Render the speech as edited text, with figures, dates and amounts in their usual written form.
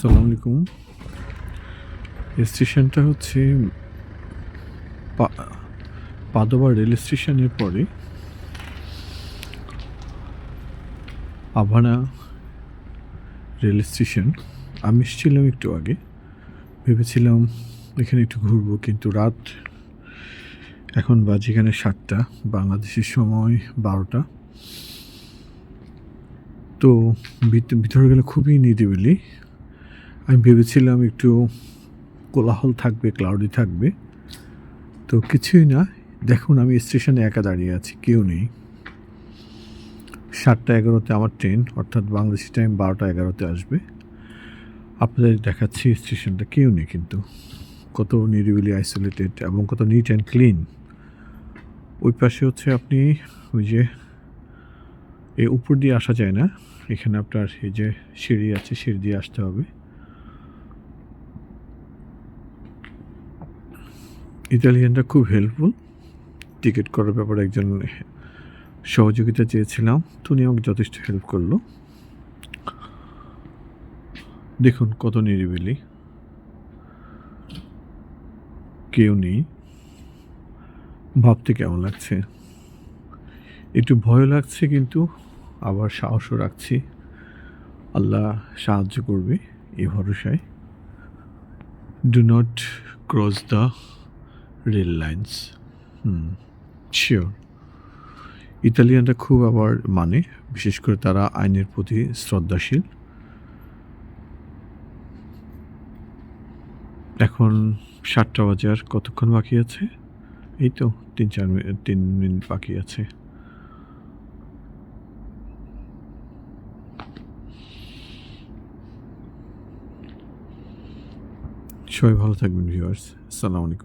আসসালামু আলাইকুম। স্টেশনটা হচ্ছে পা পাদোয়া রেল স্টেশনের পরে আভানা রেল স্টেশন। আমি এসেছিলাম একটু আগে। ভেবেছিলাম এখানে একটু ঘুরবো, কিন্তু রাত এখন বাজে এখানে ৭টা, বাংলাদেশের সময় ১২টা। তো ভিতরে গেলে খুবই নিরিবিলি। আমি ভেবেছিলাম একটু কোলাহল থাকবে, ক্লাউডি থাকবে। তো কিছুই না। দেখুন, আমি স্টেশনে একা দাঁড়িয়ে আছি, কেউ নেই। ৭টা ১১-তে আমার ট্রেন, অর্থাৎ বাংলাদেশি টাইম ১২টা ১১-তে আসবে। আপনাদের দেখাচ্ছি স্টেশনটা, কেউ নেই কিন্তু। কত নিরিবিলি, আইসোলেটেড এবং কত নিট অ্যান্ড ক্লিন। ওই পাশে হচ্ছে আপনি ওই যে উপর দিয়ে আসা যায় না, এখানে আপনার এই যে সিঁড়ি আছে, সিঁড়ি দিয়ে আসতে হবে। ইতালিয়ানরা খুব হেল্পফুল। টিকিট করার ব্যাপারে একজন সহযোগিতা চেয়েছিলাম, তো উনি আমাকে যথেষ্ট হেল্প করলো। দেখুন কত নিরিবিলি, কেউ নেই। ভাবতে কেমন লাগছে, একটু ভয় লাগছে, কিন্তু আবার সাহসও রাখছি। আল্লাহ সাহায্য করবে এই ভরসায়। Do not cross the rail lines. Sure. ইতালিয়ানরা খুব আবার মানে, বিশেষ করে তারা আইনের প্রতি শ্রদ্ধাশীল। এখন ৭টা বাজে, আর কতক্ষণ বাকি আছে? এই তো ৩ মিনিট বাকি আছে। সবাই ভালো থাকবেন ভিউয়ার্স। আসসালামু আলাইকুম।